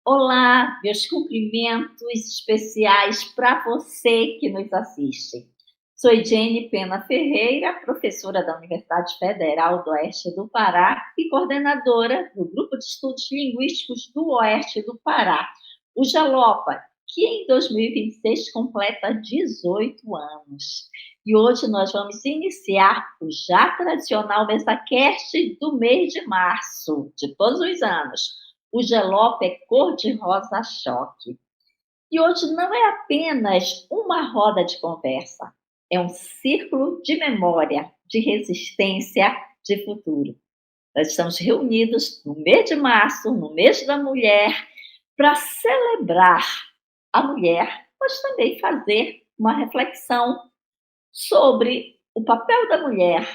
Olá, meus cumprimentos especiais para você que nos assiste. Sou Jenny Pena Ferreira, professora da Universidade Federal do Oeste do Pará e coordenadora do Grupo de Estudos Linguísticos do Oeste do Pará, o GELOPA, que em 2026 completa 18 anos. E hoje nós vamos iniciar o já tradicional MesaCast do mês de março, de todos os anos. O Gelopa é cor-de-rosa choque. E hoje não é apenas uma roda de conversa, é um círculo de memória, de resistência, de futuro. Nós estamos reunidos no mês de março, no mês da mulher, para celebrar a mulher, mas também fazer uma reflexão sobre o papel da mulher,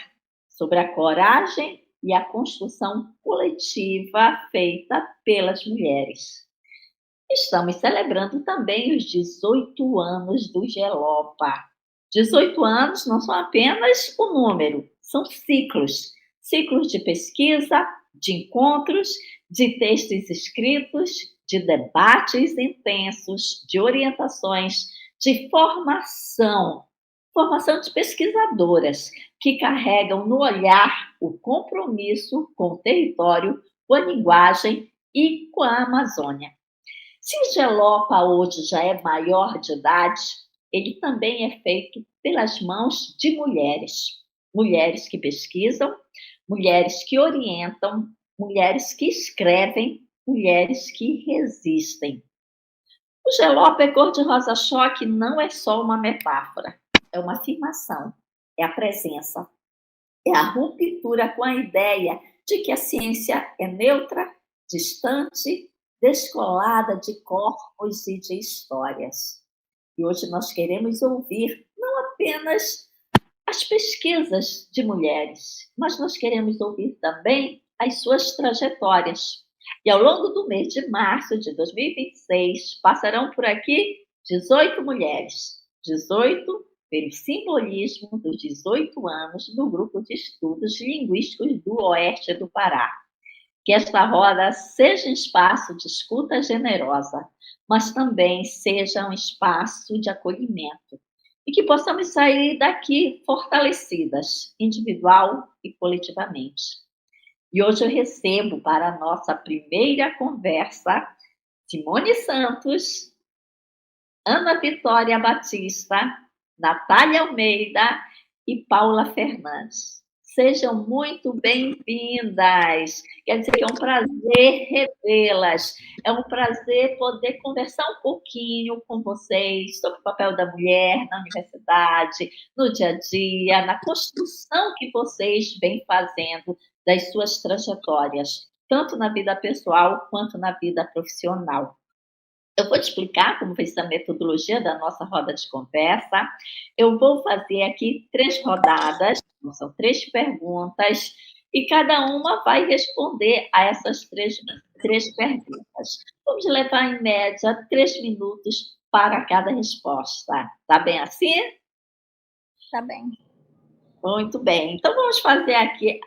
sobre a coragem e a construção coletiva feita pelas mulheres. Estamos celebrando também os 18 anos do GELOPA. 18 anos não são apenas o número, são ciclos. Ciclos de pesquisa, de encontros, de textos escritos, de debates intensos, de orientações, de formação de pesquisadoras que carregam no olhar o compromisso com o território, com a linguagem e com a Amazônia. Se o Gelopa hoje já é maior de idade, ele também é feito pelas mãos de mulheres. Mulheres que pesquisam, mulheres que orientam, mulheres que escrevem, mulheres que resistem. O Gelopa é cor-de-rosa choque não é só uma metáfora, é uma afirmação, é a presença, é a ruptura com a ideia de que a ciência é neutra, distante, descolada de corpos e de histórias. E hoje nós queremos ouvir não apenas as pesquisas de mulheres, mas nós queremos ouvir também as suas trajetórias. E ao longo do mês de março de 2026, passarão por aqui 18 mulheres, 18 pelo simbolismo dos 18 anos do Grupo de Estudos Linguísticos do Oeste do Pará. Que esta roda seja um espaço de escuta generosa, mas também seja um espaço de acolhimento. E que possamos sair daqui fortalecidas, individual e coletivamente. E hoje eu recebo para a nossa primeira conversa Simone Santos, Ana Vitória Batista, Natália Almeida e Paula Fernandes. Sejam muito bem-vindas. Quer dizer que é um prazer revê-las. É um prazer poder conversar um pouquinho com vocês sobre o papel da mulher na universidade, no dia a dia, na construção que vocês vêm fazendo das suas trajetórias, tanto na vida pessoal quanto na vida profissional. Eu vou te explicar como vai ser a metodologia da nossa roda de conversa. Eu vou fazer aqui 3 rodadas, são 3 perguntas, e cada uma vai responder a essas três perguntas. Vamos levar, em média, 3 minutos para cada resposta. Tá bem assim? Tá bem. Muito bem. Então vamos fazer aqui,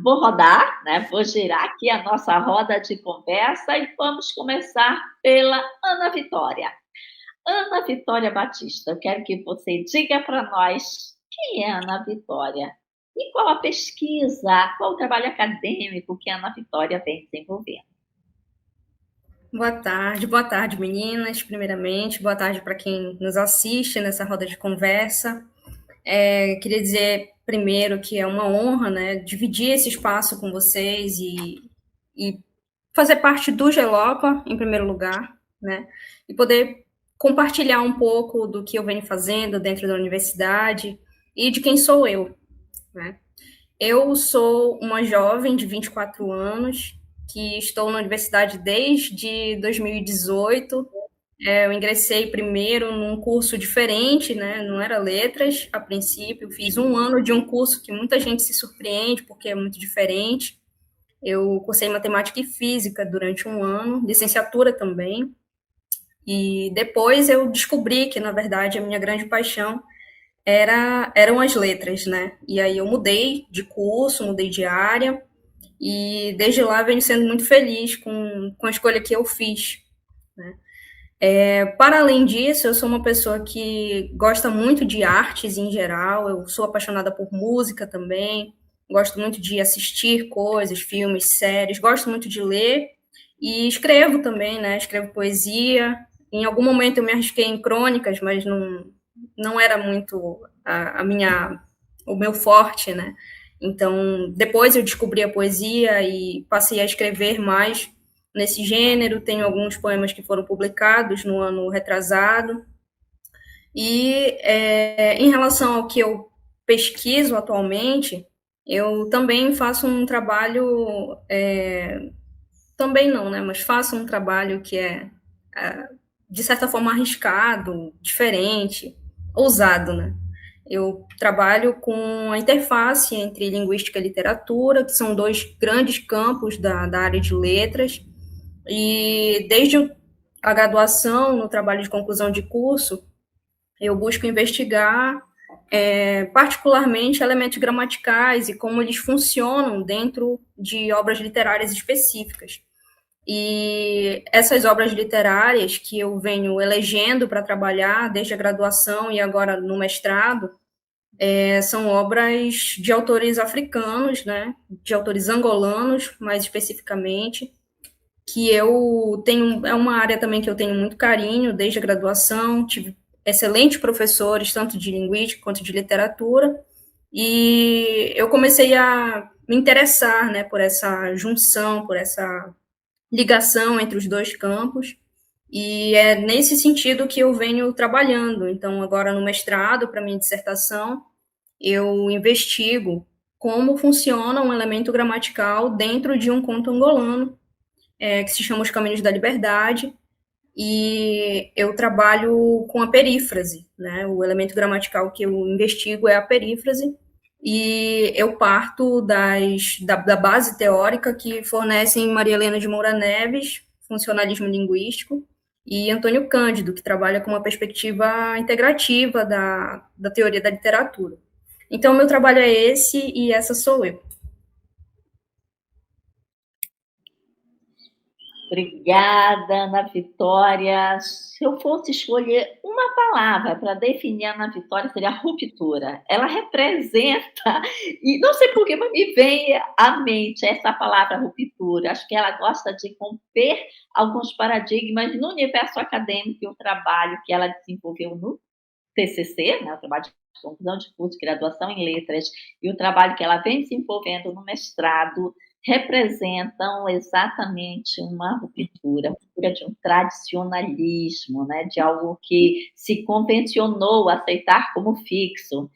vou rodar, né? Vou girar aqui a nossa roda de conversa e vamos começar pela Ana Vitória. Ana Vitória Batista, eu quero que você diga para nós quem é Ana Vitória e qual a pesquisa, qual o trabalho acadêmico que a Ana Vitória vem desenvolvendo. Boa tarde, meninas, primeiramente. Boa tarde para quem nos assiste nessa roda de conversa. Queria dizer, primeiro, que é uma honra, né, dividir esse espaço com vocês e fazer parte do GELOPA, em primeiro lugar, né, e poder compartilhar um pouco do que eu venho fazendo dentro da universidade e de quem sou eu, né. Eu sou uma jovem de 24 anos, que estou na universidade desde 2018. Eu ingressei primeiro num curso diferente, né? Não era letras a princípio. Fiz um ano de um curso que muita gente se surpreende porque é muito diferente. Eu cursei matemática e física durante um ano, licenciatura também. E depois eu descobri que, na verdade, a minha grande paixão eram as letras, né? E aí eu mudei de curso, mudei de área, e desde lá venho sendo muito feliz com a escolha que eu fiz. né? Para além disso, eu sou uma pessoa que gosta muito de artes em geral, eu sou apaixonada por música também, gosto muito de assistir coisas, filmes, séries, gosto muito de ler e escrevo também, né? Escrevo poesia. Em algum momento eu me arrisquei em crônicas, mas não era muito o meu forte, né? Então, depois eu descobri a poesia e passei a escrever mais nesse gênero. Tenho alguns poemas que foram publicados no ano retrasado. E em relação ao que eu pesquiso atualmente, eu também faço um trabalho, também não, né? Mas faço um trabalho que de certa forma, arriscado, diferente, ousado, né? Eu trabalho com a interface entre linguística e literatura, que são dois grandes campos da área de letras, e desde a graduação, no trabalho de conclusão de curso, eu busco investigar particularmente elementos gramaticais e como eles funcionam dentro de obras literárias específicas. E essas obras literárias que eu venho elegendo para trabalhar desde a graduação e agora no mestrado, são obras de autores africanos, né, de autores angolanos, mais especificamente, que eu tenho, é uma área também que eu tenho muito carinho desde a graduação, tive excelentes professores, tanto de linguística quanto de literatura, e eu comecei a me interessar, né, por essa junção, por essa ligação entre os dois campos, e é nesse sentido que eu venho trabalhando. Então, agora no mestrado, para minha dissertação, eu investigo como funciona um elemento gramatical dentro de um conto angolano, que se chama Os Caminhos da Liberdade, e eu trabalho com a perífrase, né? O elemento gramatical que eu investigo é a perífrase, e eu parto da base teórica que fornecem Maria Helena de Moura Neves, funcionalismo linguístico, e Antônio Cândido, que trabalha com uma perspectiva integrativa da teoria da literatura. Então, meu trabalho é esse e essa sou eu. Obrigada, Ana Vitória. Se eu fosse escolher uma palavra para definir a Ana Vitória, seria ruptura. Ela representa, e não sei por que, mas me vem à mente essa palavra ruptura. Acho que ela gosta de romper alguns paradigmas no universo acadêmico e o trabalho que ela desenvolveu no TCC, né, o trabalho de conclusão de curso de graduação em letras, e o trabalho que ela vem desenvolvendo no mestrado, representam exatamente uma ruptura de um tradicionalismo, né, de algo que se convencionou aceitar como fixo.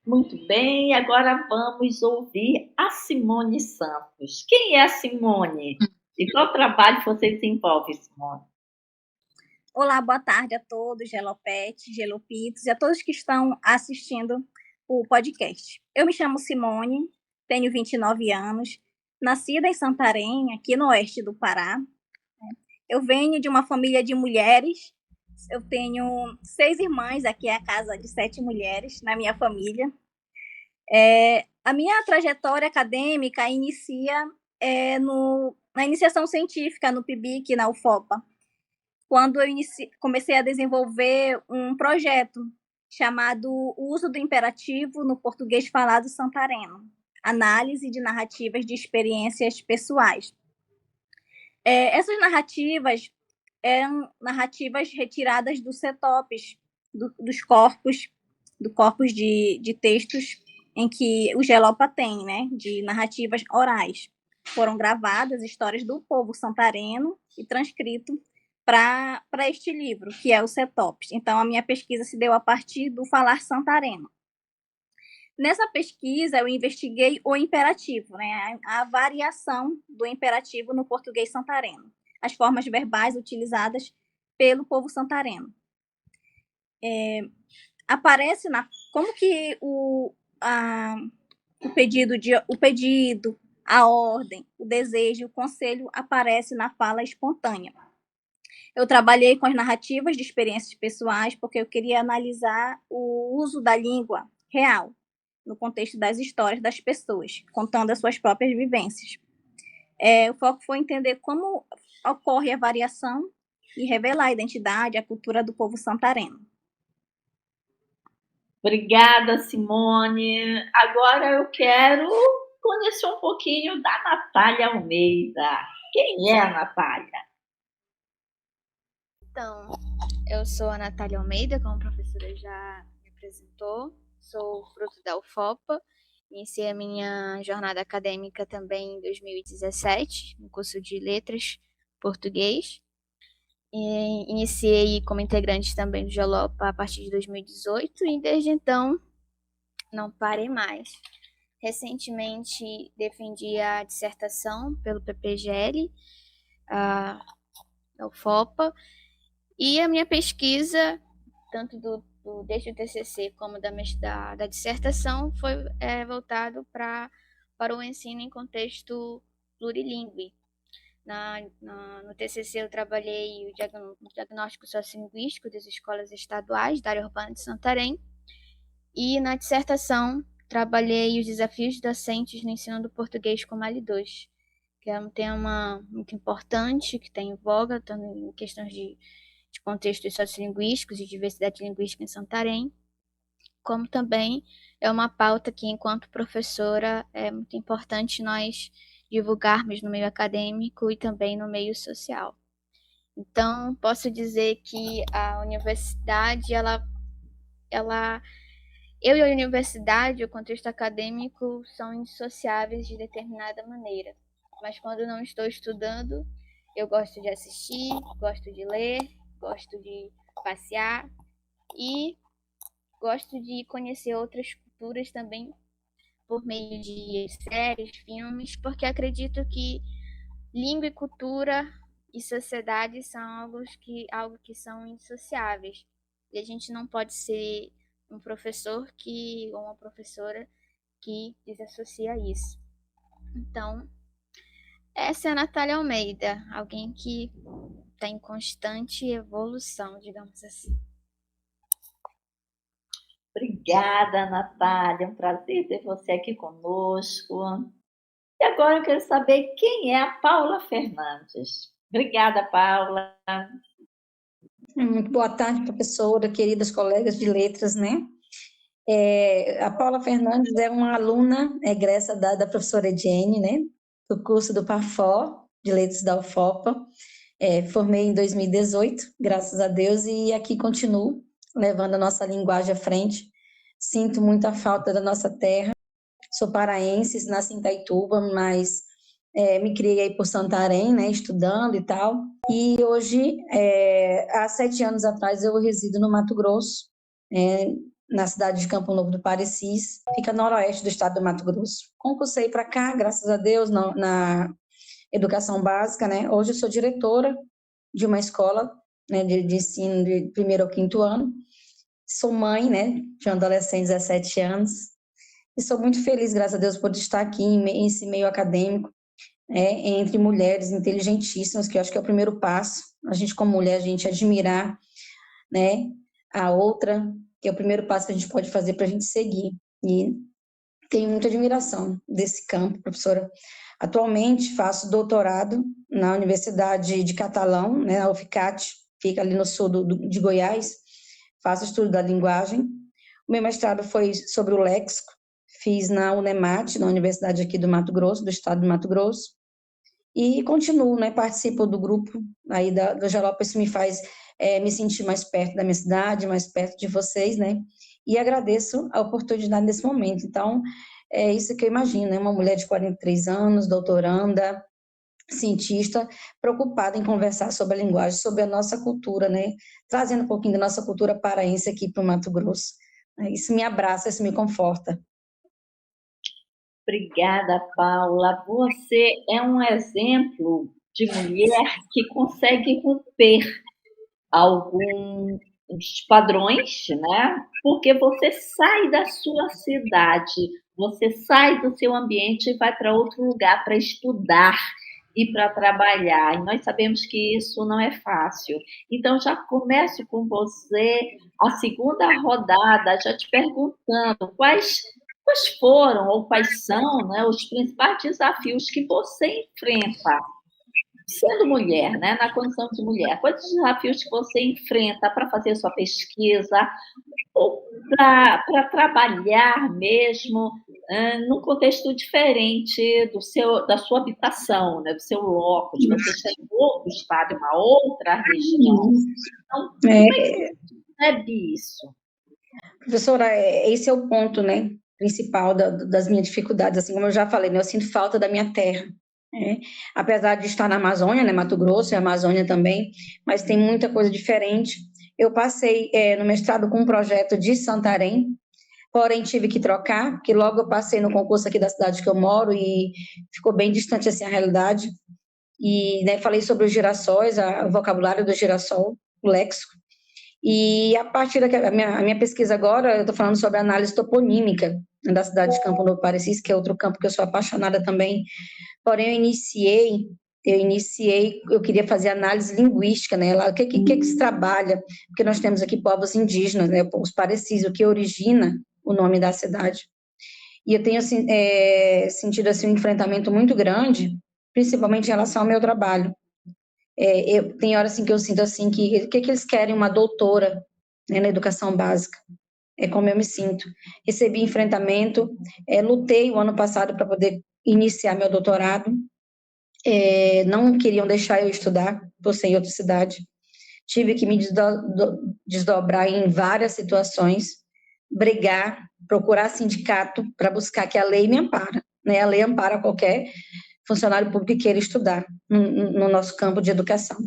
Muito bem, agora vamos ouvir a Simone Santos. Quem é a Simone? E qual trabalho você desenvolve, Simone? Olá, boa tarde a todos, Gelopete, Gelopitos e a todos que estão assistindo o podcast. Eu me chamo Simone, tenho 29 anos, nascida em Santarém, aqui no oeste do Pará. Eu venho de uma família de mulheres, eu tenho 6 irmãs, aqui é a casa de 7 mulheres na minha família. A minha trajetória acadêmica inicia na iniciação científica no PIBIC, na UFOPA, quando eu comecei a desenvolver um projeto chamado Uso do Imperativo no Português Falado Santareno, análise de narrativas de experiências pessoais. Essas narrativas eram narrativas retiradas dos CETOPs, dos corpos, de textos em que o Gelopa tem, né, de narrativas orais. Foram gravadas histórias do povo santareno e transcrito para este livro, que é o CETOPS. Então, a minha pesquisa se deu a partir do falar santareno. Nessa pesquisa, eu investiguei o imperativo, né, a variação do imperativo no português santareno, as formas verbais utilizadas pelo povo santareno. Aparece como que o pedido, a ordem, o desejo, o conselho aparece na fala espontânea. Eu trabalhei com as narrativas de experiências pessoais porque eu queria analisar o uso da língua real no contexto das histórias das pessoas, contando as suas próprias vivências. O foco foi entender como ocorre a variação e revelar a identidade, a cultura do povo santareno. Obrigada, Simone. Agora eu quero conhecer um pouquinho da Natália Almeida. Quem é a Natália? Então, eu sou a Natália Almeida, como a professora já me apresentou, sou fruto da UFOPA, iniciei a minha jornada acadêmica também em 2017, no curso de Letras Português, e iniciei como integrante também do Gelopa a partir de 2018 e desde então não parei mais. Recentemente defendi a dissertação pelo PPGL, da UFOPA, e a minha pesquisa, tanto desde o TCC como da dissertação, foi voltado para o ensino em contexto plurilingüe. No TCC eu trabalhei o diagnóstico sociolinguístico das escolas estaduais da área urbana de Santarém, e na dissertação trabalhei os desafios docentes no ensino do português como L2, que é um tema muito importante, que tem em voga, tanto em questões de contextos sociolinguísticos e diversidade linguística em Santarém, como também é uma pauta que, enquanto professora, é muito importante nós divulgarmos no meio acadêmico e também no meio social. Então, posso dizer que a universidade, eu e a universidade, o contexto acadêmico, são indissociáveis de determinada maneira. Mas quando não estou estudando, eu gosto de assistir, gosto de ler, gosto de passear e gosto de conhecer outras culturas também por meio de séries, filmes, porque acredito que língua e cultura e sociedade são algo que são indissociáveis. E a gente não pode ser um professor ou uma professora que desassocia isso. Então, essa é a Natália Almeida, alguém que está em constante evolução, digamos assim. Obrigada, Natália. É um prazer ter você aqui conosco. E agora eu quero saber quem é a Paula Fernandes. Obrigada, Paula. Muito boa tarde, professora, queridas colegas de letras, né? A Paula Fernandes é uma aluna egressa da professora Ediene, né? Do curso do PAFO, de Letras da UFOPA. Formei em 2018, graças a Deus, e aqui continuo levando a nossa linguagem à frente. Sinto muita falta da nossa terra. Sou paraense, nasci em Itaituba, mas me criei aí por Santarém, né, estudando e tal. E hoje, há 7 anos atrás, eu resido no Mato Grosso, na cidade de Campo Novo do Parecis, fica noroeste do estado do Mato Grosso. Concursei para cá, graças a Deus, na educação básica, né? Hoje eu sou diretora de uma escola, né, de ensino de 1º ao 5º ano. Sou mãe, né, de um adolescente de 17 anos. E sou muito feliz, graças a Deus, por estar aqui nesse meio acadêmico, entre mulheres inteligentíssimas, que eu acho que é o primeiro passo. A gente, como mulher, a gente admirar, né, a outra, que é o primeiro passo que a gente pode fazer para a gente seguir. E tenho muita admiração desse campo, professora. Atualmente faço doutorado na Universidade de Catalão, né, a UFCAT, fica ali no sul de Goiás. Faço estudo da linguagem. O meu mestrado foi sobre o léxico, fiz na UNEMAT, na Universidade aqui do Mato Grosso, do estado do Mato Grosso. E continuo, né, participo do grupo aí do Gelopa. Isso me faz me sentir mais perto da minha cidade, mais perto de vocês, né? E agradeço a oportunidade nesse momento. Então, é isso que eu imagino, né? Uma mulher de 43 anos, doutoranda, cientista, preocupada em conversar sobre a linguagem, sobre a nossa cultura, né? Trazendo um pouquinho da nossa cultura paraense aqui para o Mato Grosso. Isso me abraça, isso me conforta. Obrigada, Paula. Você é um exemplo de mulher que consegue romper alguns padrões, né? Porque você sai da sua cidade, você sai do seu ambiente e vai para outro lugar para estudar e para trabalhar. E nós sabemos que isso não é fácil. Então, já começo com você a segunda rodada, já te perguntando quais quais foram ou quais são, né, os principais desafios que você enfrenta sendo mulher, né, na condição de mulher? Quais os desafios que você enfrenta para fazer sua pesquisa ou para trabalhar mesmo num contexto diferente da sua habitação, né, do seu locus, você está em outro estado, em uma outra região. Então, como é que você percebe isso? Professora, esse é o ponto, né, principal das minhas dificuldades, assim como eu já falei, né, eu sinto falta da minha terra, né, apesar de estar na Amazônia, né, Mato Grosso e Amazônia também, mas tem muita coisa diferente. Eu passei no mestrado com um projeto de Santarém, porém tive que trocar, porque logo eu passei no concurso aqui da cidade que eu moro e ficou bem distante, assim, a realidade, e, né, falei sobre os girassóis, o vocabulário do girassol, o léxico. E a partir a minha pesquisa agora, eu estou falando sobre análise toponímica, né, da cidade de Campo Novo Parecis, que é outro campo que eu sou apaixonada também. Porém, eu queria fazer análise linguística, né? Lá, o que se trabalha? Porque nós temos aqui povos indígenas, né? Os Parecis, o que origina o nome da cidade. E eu tenho assim, sentido assim, um enfrentamento muito grande, principalmente em relação ao meu trabalho. Tem horas assim, que eu sinto assim, que eles querem uma doutora, né, na educação básica. É como eu me sinto. Recebi enfrentamento, lutei o ano passado para poder iniciar meu doutorado, não queriam deixar eu estudar, por ser em outra cidade. Tive que me desdobrar em várias situações, brigar, procurar sindicato para buscar que a lei me ampara, né? A lei ampara qualquer funcionário público que queira estudar no nosso campo de educação.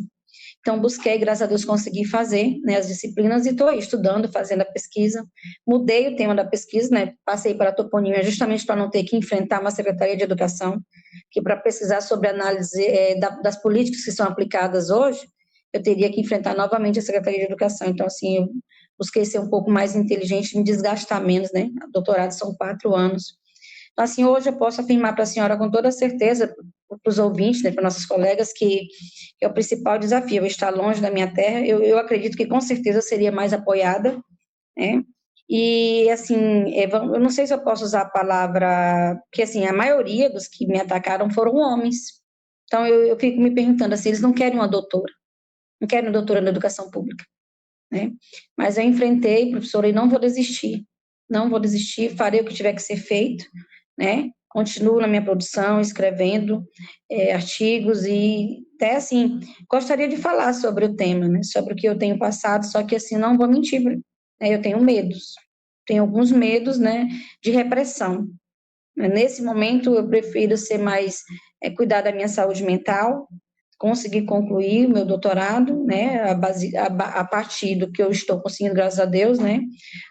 Então, busquei, graças a Deus, consegui fazer, né, as disciplinas e estou aí estudando, fazendo a pesquisa. Mudei o tema da pesquisa, né, passei para a toponímia justamente para não ter que enfrentar uma Secretaria de Educação, que para pesquisar sobre análise das políticas que são aplicadas hoje, eu teria que enfrentar novamente a Secretaria de Educação. Então, assim, eu busquei ser um pouco mais inteligente, me desgastar menos, né? O doutorado são 4 anos. Então, assim, hoje eu posso afirmar para a senhora com toda certeza, para os ouvintes, né, para nossos colegas, que é o principal desafio, eu estar longe da minha terra. Eu acredito que com certeza eu seria mais apoiada, né? E, assim, eu não sei se eu posso usar a palavra, porque, assim, a maioria dos que me atacaram foram homens. Então, eu fico me perguntando, assim, eles não querem uma doutora, não querem uma doutora na educação pública, né? Mas eu enfrentei, professora, e não vou desistir, farei o que tiver que ser feito, né? Continuo na minha produção, escrevendo artigos e até, assim, gostaria de falar sobre o tema, né? Sobre o que eu tenho passado, só que, assim, não vou mentir, né? Eu tenho medos, tenho alguns medos, né, de repressão. Nesse momento, eu prefiro ser mais, cuidar da minha saúde mental, conseguir concluir o meu doutorado, né, a partir do que eu estou conseguindo, graças a Deus, né.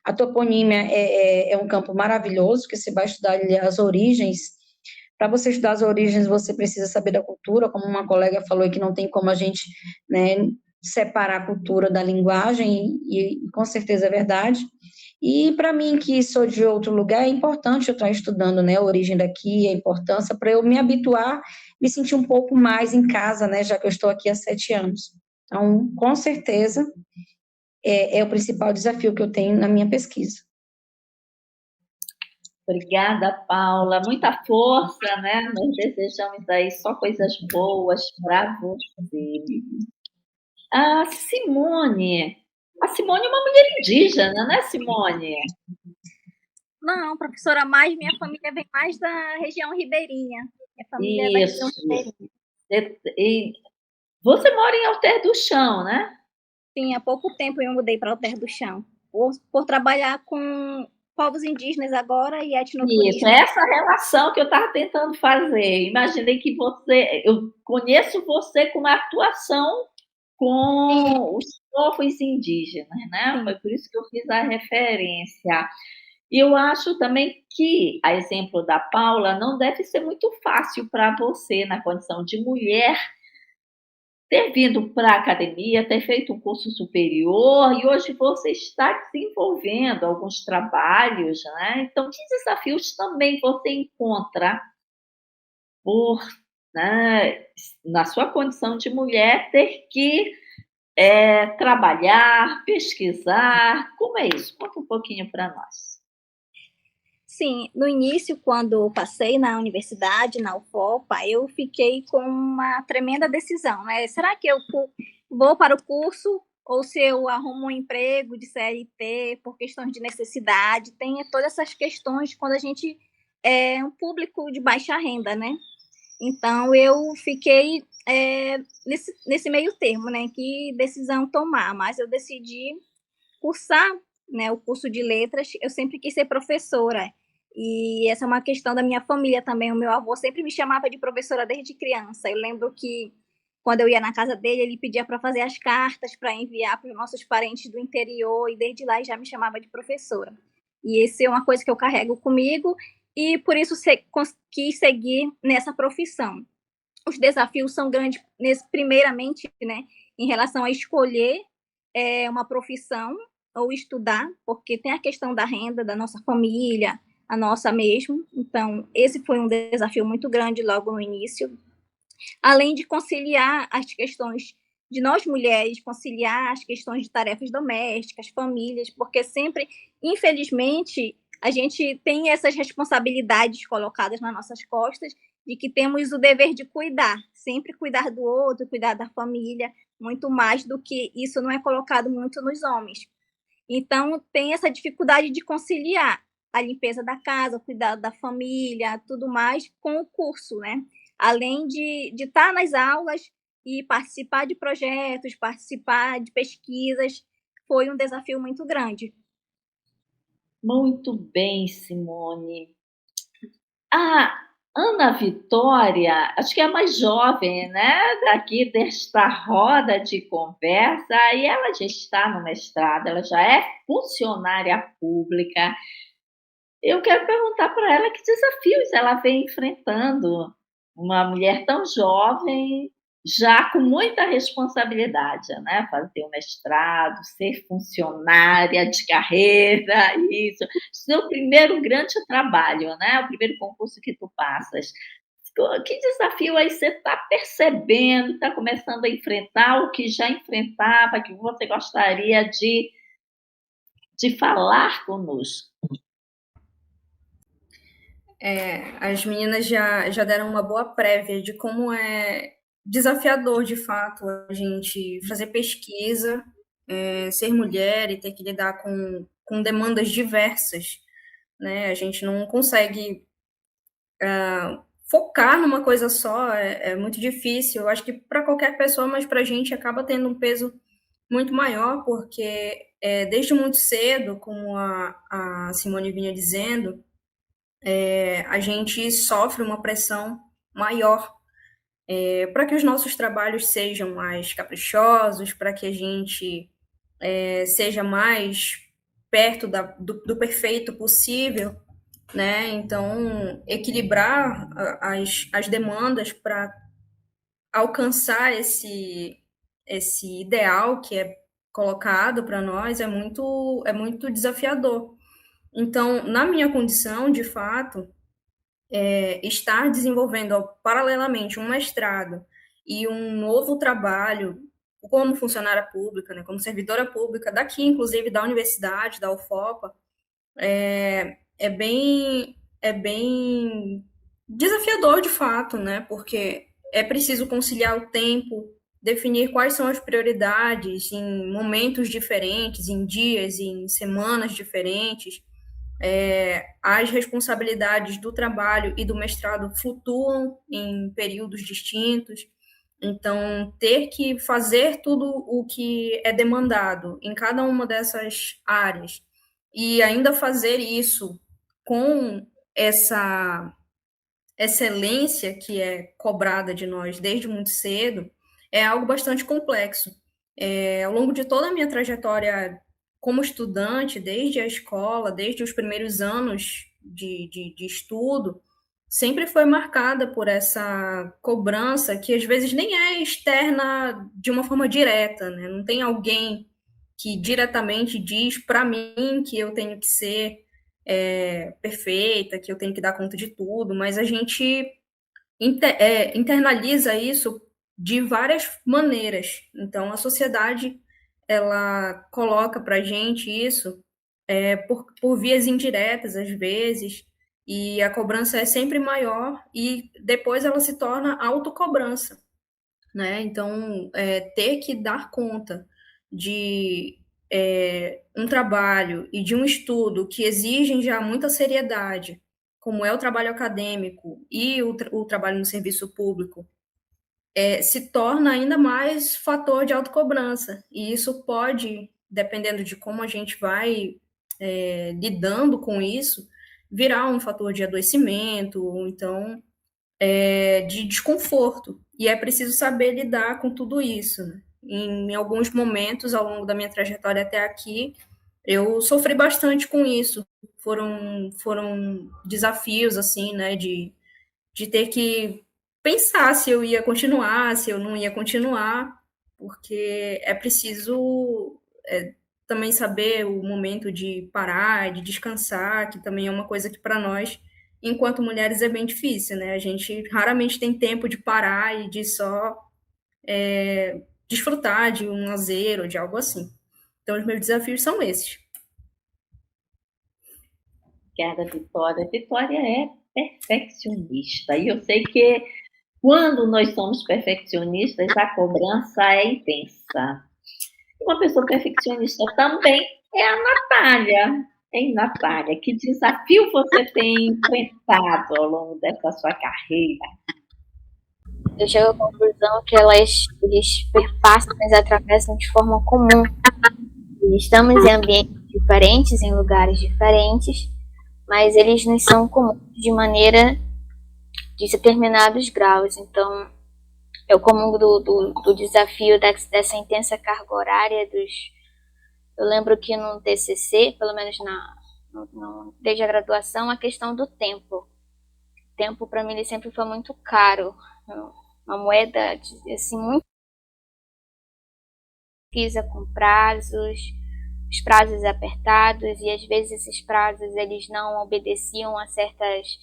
A toponímia é um campo maravilhoso, que você vai estudar as origens. Para você estudar as origens, você precisa saber da cultura, como uma colega falou, que não tem como a gente, né, separar a cultura da linguagem, e com certeza é verdade. E para mim, que sou de outro lugar, é importante eu estar estudando, né, a origem daqui, a importância, para eu me habituar, me sentir um pouco mais em casa, né, já que eu estou aqui há 7 anos. Então, com certeza, é o principal desafio que eu tenho na minha pesquisa. Obrigada, Paula. Muita força, né? Nós desejamos aí só coisas boas para você. A Simone é uma mulher indígena, né, Simone? Não, professora, mais minha família vem mais da região ribeirinha. Minha família é da região ribeirinha. E você mora em Alter do Chão, né? Sim, há pouco tempo eu mudei para Alter do Chão. Por trabalhar com povos indígenas agora e etnoturismo. Isso, essa relação que eu estava tentando fazer. Imaginei que eu conheço você com uma atuação com os povos indígenas, né? Foi por isso que eu fiz a referência. E eu acho também que, a exemplo da Paula, não deve ser muito fácil para você, na condição de mulher, ter vindo para a academia, ter feito um curso superior e hoje você está desenvolvendo alguns trabalhos, né? Então, que desafios também você encontra por, né, na sua condição de mulher, ter que trabalhar, pesquisar? Como é isso? Conta um pouquinho para nós. Sim, no início, quando eu passei na universidade, na UFOPA, eu fiquei com uma tremenda decisão, né? Será que eu vou para o curso ou se eu arrumo um emprego de CLT por questões de necessidade? Tem todas essas questões quando a gente é um público de baixa renda, né? Então, eu fiquei nesse meio termo, né? Que decisão tomar, mas eu decidi cursar, né, o curso de letras. Eu sempre quis ser professora, e essa é uma questão da minha família também. O meu avô sempre me chamava de professora desde criança. Eu lembro que quando eu ia na casa dele, ele pedia para fazer as cartas para enviar para os nossos parentes do interior, e desde lá ele já me chamava de professora. E essa é uma coisa que eu carrego comigo, e por isso quis seguir nessa profissão. Os desafios são grandes, primeiramente, né, em relação a escolher uma profissão ou estudar, porque tem a questão da renda da nossa família, a nossa mesmo. Então, esse foi um desafio muito grande logo no início. Além de conciliar as questões de nós mulheres, conciliar as questões de tarefas domésticas, famílias, porque sempre, infelizmente, a gente tem essas responsabilidades colocadas nas nossas costas, de que temos o dever de cuidar, sempre cuidar do outro, cuidar da família, muito mais do que isso não é colocado muito nos homens. Então, tem essa dificuldade de conciliar a limpeza da casa, o cuidado da família, tudo mais, com o curso, né? Além de estar nas aulas e participar de projetos, participar de pesquisas, foi um desafio muito grande. Muito bem, Simone. A Ana Vitória, acho que é a mais jovem, né, daqui desta roda de conversa, e ela já está no mestrado, ela já é funcionária pública. Eu quero perguntar para ela que desafios ela vem enfrentando. Uma mulher tão jovem, já com muita responsabilidade, né? Fazer o mestrado, ser funcionária de carreira, isso. Seu primeiro grande trabalho, né? O primeiro concurso que tu passas. Que desafio aí você está percebendo, está começando a enfrentar, o que já enfrentava, que você gostaria de falar conosco? As meninas já deram uma boa prévia de como é desafiador, de fato, a gente fazer pesquisa, ser mulher e ter que lidar com demandas diversas, né? A gente não consegue focar numa coisa só, é muito difícil. Eu acho que para qualquer pessoa, mas para a gente acaba tendo um peso muito maior, porque desde muito cedo, como a Simone vinha dizendo, a gente sofre uma pressão maior para que os nossos trabalhos sejam mais caprichosos, para que a gente seja mais perto do perfeito possível, né? Então, equilibrar as demandas para alcançar esse ideal que é colocado para nós é muito desafiador. Então, na minha condição, de fato, estar desenvolvendo paralelamente um mestrado e um novo trabalho como funcionária pública, né, como servidora pública, daqui, inclusive, da universidade, da UFOPA, é bem desafiador, de fato, né, porque é preciso conciliar o tempo, definir quais são as prioridades em momentos diferentes, em dias, em semanas diferentes. As responsabilidades do trabalho e do mestrado flutuam em períodos distintos, então ter que fazer tudo o que é demandado em cada uma dessas áreas e ainda fazer isso com essa excelência que é cobrada de nós desde muito cedo é algo bastante complexo. Ao longo de toda a minha trajetória como estudante, desde a escola, desde os primeiros anos de estudo, sempre foi marcada por essa cobrança que às vezes nem é externa de uma forma direta, né? Não tem alguém que diretamente diz para mim que eu tenho que ser perfeita, que eu tenho que dar conta de tudo, mas a gente internaliza isso de várias maneiras. Então, a sociedade ela coloca para a gente isso por vias indiretas, às vezes, e a cobrança é sempre maior e depois ela se torna autocobrança, né? Então, ter que dar conta de um trabalho e de um estudo que exigem já muita seriedade, como é o trabalho acadêmico e o trabalho no serviço público, se torna ainda mais fator de autocobrança. E isso pode, dependendo de como a gente vai lidando com isso, virar um fator de adoecimento, ou então de desconforto. E é preciso saber lidar com tudo isso, né? Em alguns momentos, ao longo da minha trajetória até aqui, eu sofri bastante com isso. Foram desafios, assim, né, de ter que pensar se eu ia continuar, se eu não ia continuar, porque é preciso também saber o momento de parar, de descansar, que também é uma coisa que para nós, enquanto mulheres, é bem difícil, né? A gente raramente tem tempo de parar e de só desfrutar de um lazer ou de algo assim. Então, os meus desafios são esses. Obrigada, Vitória. Vitória é perfeccionista. E eu sei que quando nós somos perfeccionistas, a cobrança é intensa. Uma pessoa perfeccionista também é a Natália. Hein, Natália? Que desafio você tem enfrentado ao longo dessa sua carreira? Eu chego à conclusão que eles perpassam, eles atravessam de forma comum. Estamos em ambientes diferentes, em lugares diferentes, mas eles nos são comuns de maneira de determinados graus. Então, eu comungo do desafio dessa intensa carga horária Eu lembro que no TCC, pelo menos desde a graduação, a questão do tempo. O tempo, para mim, ele sempre foi muito caro. Uma moeda, assim, muito pesquisa com prazos, os prazos apertados, e às vezes esses prazos eles não obedeciam a certas...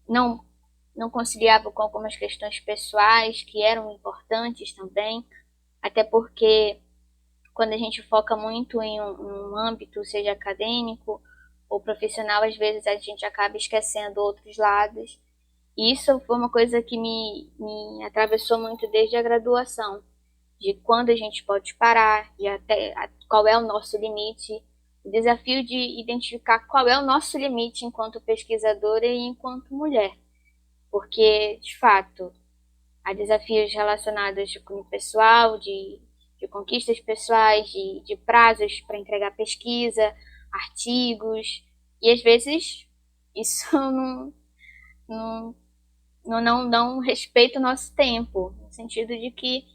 não conciliavam com algumas questões pessoais que eram importantes também, até porque quando a gente foca muito em um âmbito, seja acadêmico ou profissional, às vezes a gente acaba esquecendo outros lados. E isso foi uma coisa que me atravessou muito desde a graduação, de quando a gente pode parar, de até qual é o nosso limite, o desafio de identificar qual é o nosso limite enquanto pesquisadora e enquanto mulher. Porque, de fato, há desafios relacionados com o pessoal, de conquistas pessoais, de prazos para entregar pesquisa, artigos, e às vezes isso não respeita o nosso tempo, no sentido de que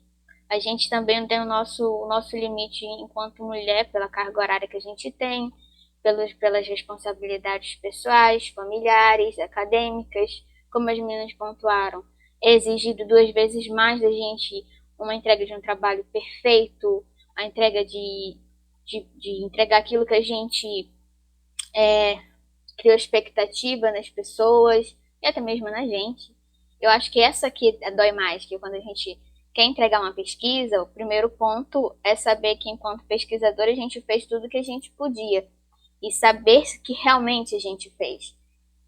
a gente também tem o nosso limite enquanto mulher, pela carga horária que a gente tem, pelas responsabilidades pessoais, familiares, acadêmicas, como as meninas pontuaram. É exigido 2 vezes mais da gente uma entrega de um trabalho perfeito, a entrega de entregar aquilo que a gente criou expectativa nas pessoas e até mesmo na gente. Eu acho que essa aqui dói mais, que quando a gente quer entregar uma pesquisa, o primeiro ponto é saber que enquanto pesquisadora a gente fez tudo que a gente podia e saber que realmente a gente fez.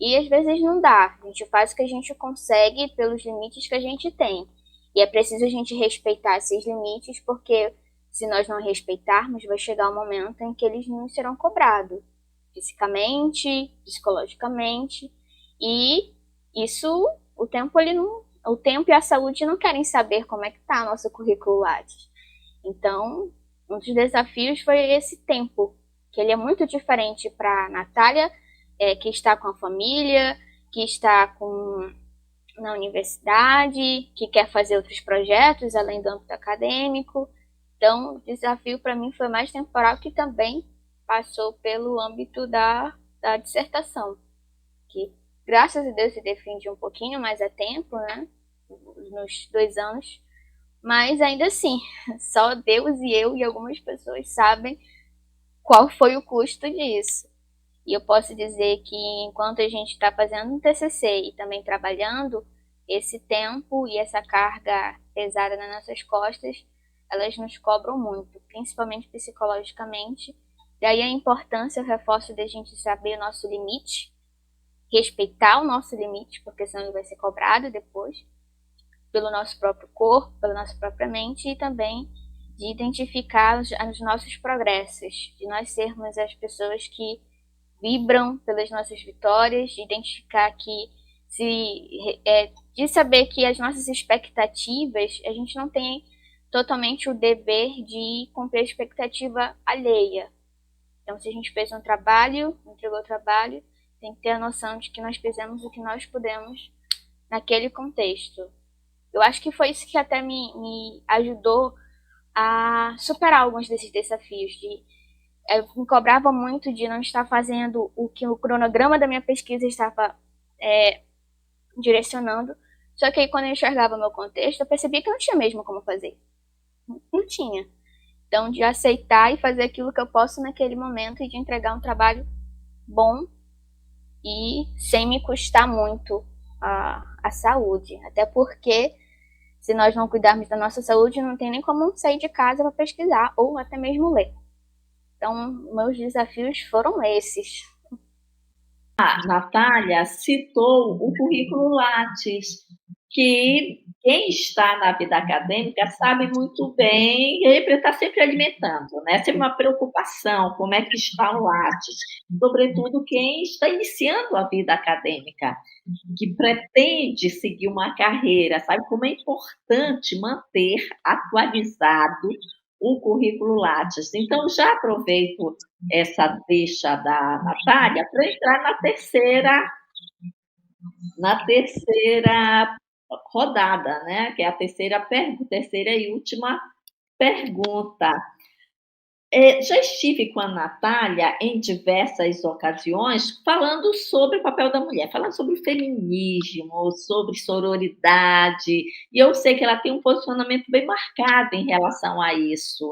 E às vezes não dá, a gente faz o que a gente consegue pelos limites que a gente tem. E é preciso a gente respeitar esses limites, porque se nós não respeitarmos, vai chegar um momento em que eles não serão cobrados, fisicamente, psicologicamente, e isso, o tempo e a saúde não querem saber como é que está o nosso currículo Lattes. Então, um dos desafios foi esse tempo, que ele é muito diferente para a Natália, que está com a família, que está na universidade, que quer fazer outros projetos além do âmbito acadêmico. Então, o desafio para mim foi mais temporal, que também passou pelo âmbito da dissertação, que graças a Deus se defende um pouquinho mais a tempo, né, nos 2 anos, mas ainda assim, só Deus e eu e algumas pessoas sabem qual foi o custo disso. E eu posso dizer que enquanto a gente está fazendo um TCC e também trabalhando, esse tempo e essa carga pesada nas nossas costas, elas nos cobram muito, principalmente psicologicamente, Daí a importância, eu reforço, de a gente saber o nosso limite, respeitar o nosso limite, porque senão ele vai ser cobrado depois, pelo nosso próprio corpo, pela nossa própria mente, e também de identificar os nossos progressos, de nós sermos as pessoas que vibram pelas nossas vitórias, de identificar que de saber que as nossas expectativas, a gente não tem totalmente o dever de cumprir a expectativa alheia. Então, se a gente fez um trabalho, entregou o trabalho, tem que ter a noção de que nós fizemos o que nós pudemos naquele contexto. Eu acho que foi isso que até me ajudou a superar alguns desses desafios. Eu me cobrava muito de não estar fazendo o que o cronograma da minha pesquisa estava direcionando. Só que aí, quando eu enxergava o meu contexto, eu percebia que eu não tinha mesmo como fazer. Não tinha. Então, de aceitar e fazer aquilo que eu posso naquele momento e de entregar um trabalho bom e sem me custar muito a saúde. Até porque, se nós não cuidarmos da nossa saúde, não tem nem como sair de casa para pesquisar ou até mesmo ler. Então, meus desafios foram esses. A Natália citou o currículo Lattes, que quem está na vida acadêmica sabe muito bem, ele está sempre alimentando, né? Sempre uma preocupação, como é que está o Lattes, sobretudo quem está iniciando a vida acadêmica, que pretende seguir uma carreira, sabe como é importante manter atualizado o currículo Lattes. Então, já aproveito essa deixa da Natália para entrar na terceira rodada, né? Que é a terceira e última pergunta. Já estive com a Natália em diversas ocasiões falando sobre o papel da mulher, falando sobre feminismo, sobre sororidade, e eu sei que ela tem um posicionamento bem marcado em relação a isso.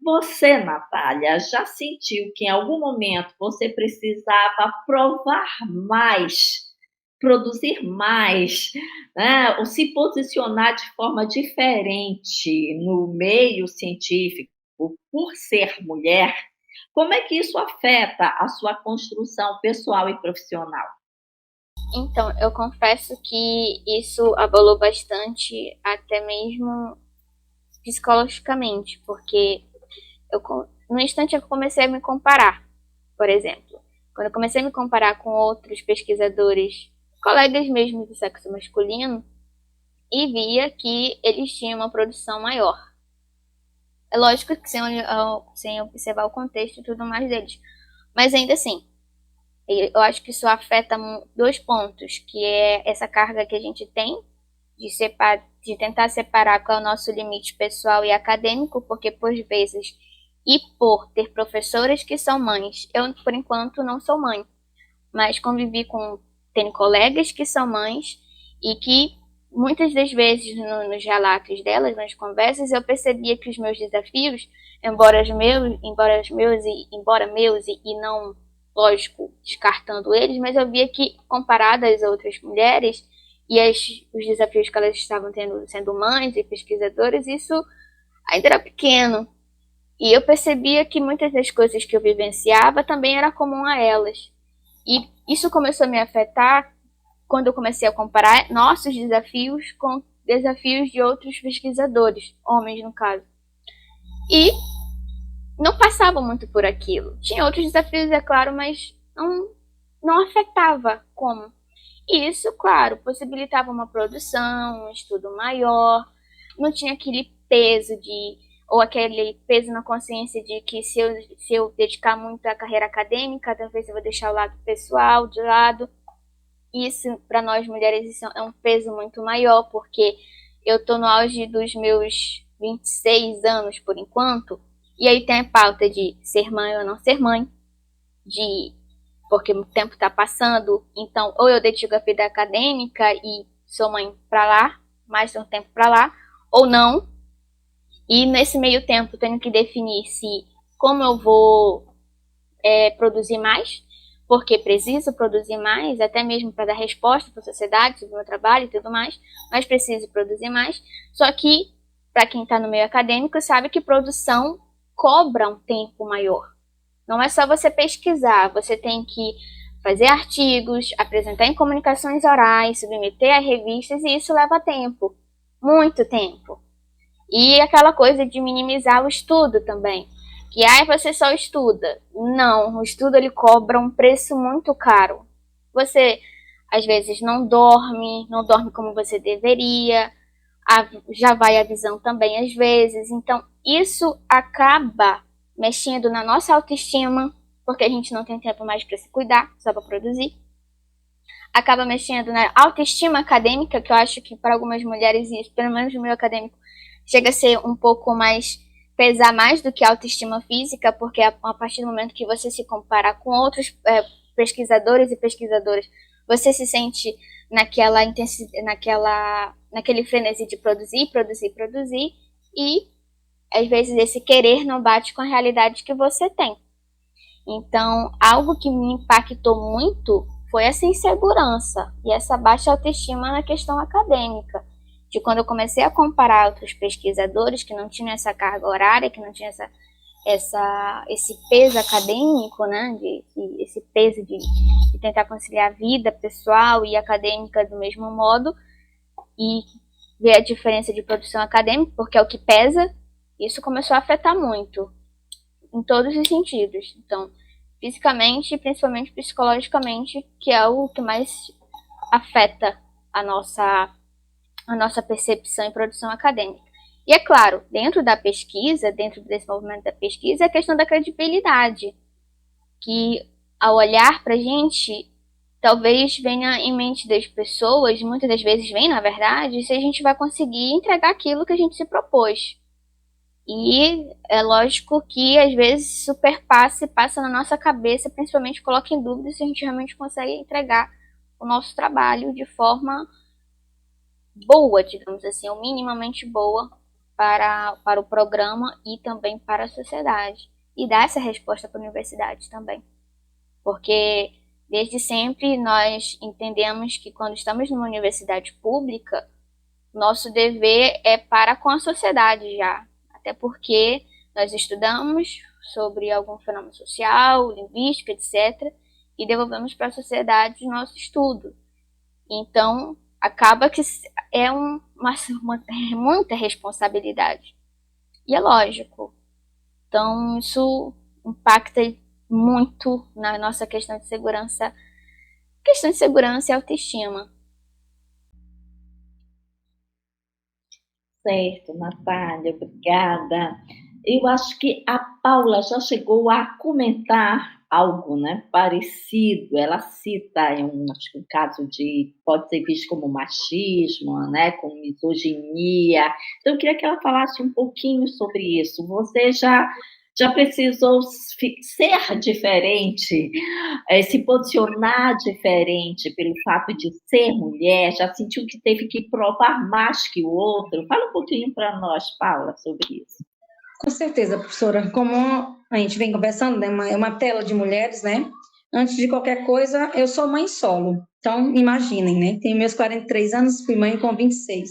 Você, Natália, já sentiu que em algum momento você precisava provar mais, produzir mais, né? Ou se posicionar de forma diferente no meio científico por ser mulher? Como é que isso afeta a sua construção pessoal e profissional? Então, eu confesso que isso abalou bastante, até mesmo psicologicamente, porque no instante eu comecei a me comparar, por exemplo. Quando eu comecei a me comparar com outros pesquisadores, colegas mesmo do sexo masculino, e via que eles tinham uma produção maior. É lógico que sem observar o contexto e tudo mais deles. Mas ainda assim, eu acho que isso afeta dois pontos, que é essa carga que a gente tem de tentar separar qual é o nosso limite pessoal e acadêmico, porque por vezes, e por ter professoras que são mães, eu por enquanto não sou mãe, mas tenho colegas que são mães e que muitas das vezes nos relatos delas, nas conversas, eu percebia que os meus desafios, embora meus e não, lógico, descartando eles, mas eu via que comparado às outras mulheres e os desafios que elas estavam tendo sendo mães e pesquisadoras, isso ainda era pequeno. E eu percebia que muitas das coisas que eu vivenciava também era comum a elas. E isso começou a me afetar quando eu comecei a comparar nossos desafios com desafios de outros pesquisadores, homens no caso. E não passavam muito por aquilo. Tinha outros desafios, é claro, mas não afetava como. E isso, claro, possibilitava uma produção, um estudo maior, não tinha aquele peso ou aquele peso na consciência de que se eu dedicar muito à carreira acadêmica, talvez eu vou deixar o lado pessoal de lado. Isso, para nós mulheres, isso é um peso muito maior, porque eu estou no auge dos meus 26 anos, por enquanto, e aí tem a pauta de ser mãe ou não ser mãe, porque o tempo está passando, então ou eu dedico a vida acadêmica e sou mãe para lá, mais um tempo para lá, ou não. E nesse meio tempo tenho que definir como eu vou produzir mais, porque preciso produzir mais, até mesmo para dar resposta para a sociedade sobre o meu trabalho e tudo mais, mas preciso produzir mais. Só que, para quem está no meio acadêmico, sabe que produção cobra um tempo maior. Não é só você pesquisar, você tem que fazer artigos, apresentar em comunicações orais, submeter a revistas, e isso leva tempo, muito tempo. E aquela coisa de minimizar o estudo também, que você só estuda. Não, o estudo ele cobra um preço muito caro. Você às vezes não dorme como você deveria, já vai a visão também às vezes. Então isso acaba mexendo na nossa autoestima, porque a gente não tem tempo mais para se cuidar, só para produzir. Acaba mexendo na autoestima acadêmica, que eu acho que para algumas mulheres, e pelo menos no meio acadêmico, chega a ser um pouco mais, pesar mais do que a autoestima física, porque a partir do momento que você se compara com outros pesquisadores e pesquisadoras, você se sente naquela intensidade, naquele frenesi de produzir, e às vezes esse querer não bate com a realidade que você tem. Então, algo que me impactou muito foi essa insegurança e essa baixa autoestima na questão acadêmica. De quando eu comecei a comparar outros pesquisadores que não tinham essa carga horária, que não tinham esse peso acadêmico, né? Esse peso de tentar conciliar a vida pessoal e acadêmica do mesmo modo, e ver a diferença de produção acadêmica, porque é o que pesa. Isso começou a afetar muito, em todos os sentidos. Então, fisicamente e principalmente psicologicamente, que é o que mais afeta a nossa percepção e produção acadêmica. E é claro, dentro da pesquisa, dentro desse movimento da pesquisa, é a questão da credibilidade, que ao olhar para a gente, talvez venha em mente das pessoas, muitas das vezes vem, na verdade, se a gente vai conseguir entregar aquilo que a gente se propôs. E é lógico que às vezes superpassa e passa na nossa cabeça, principalmente coloca em dúvida se a gente realmente consegue entregar o nosso trabalho de forma boa, digamos assim, ou minimamente boa para o programa e também para a sociedade. E dar essa resposta para a universidade também. Porque desde sempre nós entendemos que quando estamos numa universidade pública, nosso dever é para com a sociedade já. Até porque nós estudamos sobre algum fenômeno social, linguística, etc., e devolvemos para a sociedade o nosso estudo. Então, acaba que é muita responsabilidade. E é lógico. Então, isso impacta muito na nossa questão de segurança e autoestima. Certo, Natália, obrigada. Eu acho que a Paula já chegou a comentar algo, né, parecido. Ela cita acho que um caso pode ser visto como machismo, né, como misoginia. Então, eu queria que ela falasse um pouquinho sobre isso. Você já precisou ser diferente, se posicionar diferente pelo fato de ser mulher? Já sentiu que teve que provar mais que o outro? Fala um pouquinho para nós, Paula, sobre isso. Com certeza, professora. Como a gente vem conversando, né, é uma tela de mulheres, né? Antes de qualquer coisa, eu sou mãe solo. Então, imaginem, né? Tenho meus 43 anos, fui mãe com 26.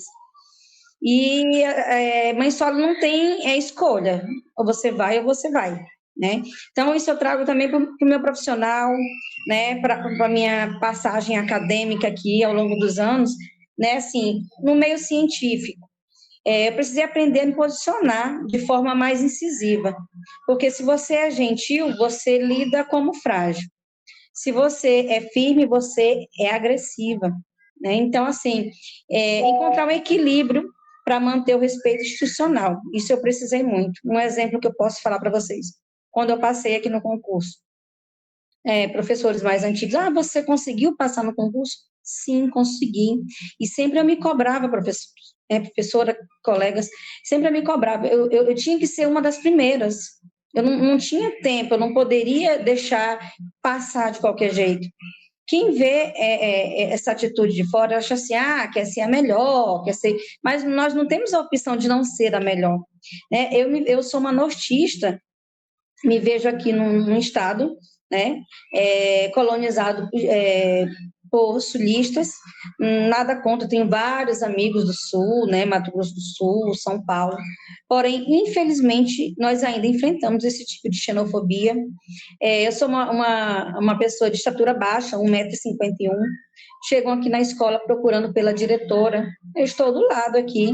E mãe solo não tem escolha. Ou você vai ou você vai, né? Então, isso eu trago também para o meu profissional, né? Para a minha passagem acadêmica aqui ao longo dos anos, né? Assim, no meio científico. Eu precisei aprender a me posicionar de forma mais incisiva, porque se você é gentil, você lida como frágil. Se você é firme, você é agressiva, né? Então, assim, encontrar um equilíbrio para manter o respeito institucional. Isso eu precisei muito. Um exemplo que eu posso falar para vocês. Quando eu passei aqui no concurso, professores mais antigos, você conseguiu passar no concurso? Sim, consegui. E sempre eu me cobrava, professora, colegas, sempre eu me cobrava. Eu tinha que ser uma das primeiras. Eu não tinha tempo, eu não poderia deixar passar de qualquer jeito. Quem vê essa atitude de fora acha assim, quer ser a melhor, quer ser... Mas nós não temos a opção de não ser a melhor. Né? Eu sou uma nortista, me vejo aqui num estado, né, colonizado por sulistas, nada contra, tenho vários amigos do Sul, né, Mato Grosso do Sul, São Paulo, porém, infelizmente, nós ainda enfrentamos esse tipo de xenofobia. Eu sou uma pessoa de estatura baixa, 1,51 m, chegam aqui na escola procurando pela diretora, eu estou do lado aqui,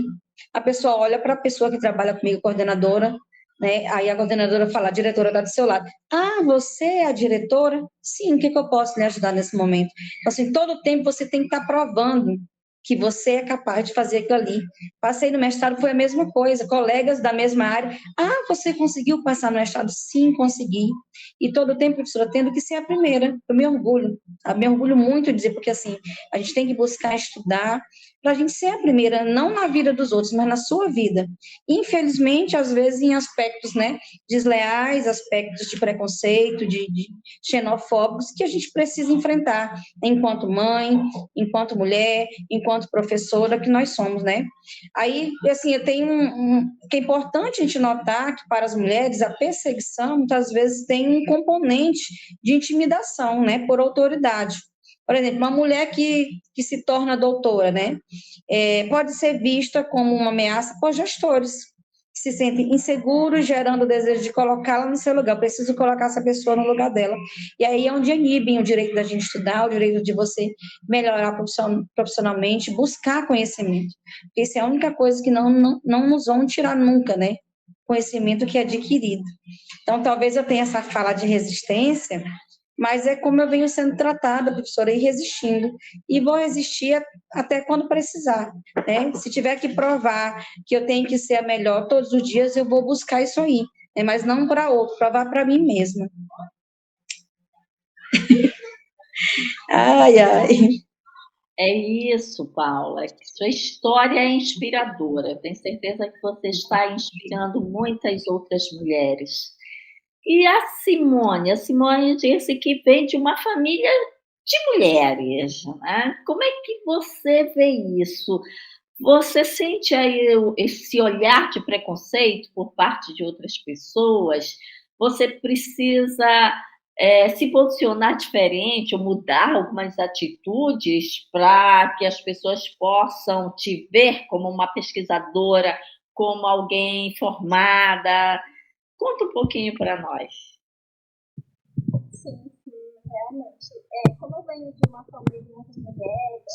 a pessoa olha para a pessoa que trabalha comigo, coordenadora, né? Aí a coordenadora fala, a diretora está do seu lado. Ah, você é a diretora? Sim, o que eu posso lhe ajudar nesse momento? Assim, todo o tempo você tem que estar provando que você é capaz de fazer aquilo ali. Passei no mestrado, foi a mesma coisa, colegas da mesma área. Ah, você conseguiu passar no mestrado? Sim, consegui. E todo o tempo, professora, tendo que ser a primeira. Eu me orgulho muito de dizer, porque assim, a gente tem que buscar estudar para a gente ser a primeira, não na vida dos outros, mas na sua vida. Infelizmente, às vezes, em aspectos, né, desleais, aspectos de preconceito, de xenofóbicos, que a gente precisa enfrentar enquanto mãe, enquanto mulher, enquanto professora que nós somos, né? Aí, assim, eu tenho que é importante a gente notar que para as mulheres a perseguição muitas vezes tem um componente de intimidação, né, por autoridade. Por exemplo, uma mulher que se torna doutora, né, pode ser vista como uma ameaça por gestores que se sentem inseguros, gerando o desejo de colocá-la no seu lugar. Eu preciso colocar essa pessoa no lugar dela. E aí é onde inibem o direito da gente estudar, o direito de você melhorar profissionalmente, buscar conhecimento. Porque isso é a única coisa que não nos vão tirar nunca, né? Conhecimento que é adquirido. Então, talvez eu tenha essa fala de resistência, mas é como eu venho sendo tratada, professora, e resistindo. E vou resistir até quando precisar, né? Se tiver que provar que eu tenho que ser a melhor todos os dias, eu vou buscar isso aí, né? Mas não para outro, provar para mim mesma. Ai, ai. É isso, Paula. Sua história é inspiradora. Tenho certeza que você está inspirando muitas outras mulheres. E a Simone disse que vem de uma família de mulheres, né? Como é que você vê isso? Você sente aí esse olhar de preconceito por parte de outras pessoas? Você precisa se posicionar diferente ou mudar algumas atitudes para que as pessoas possam te ver como uma pesquisadora, como alguém formada? Conta um pouquinho para nós. Sim, realmente. Como eu venho de uma família de muitas mulheres,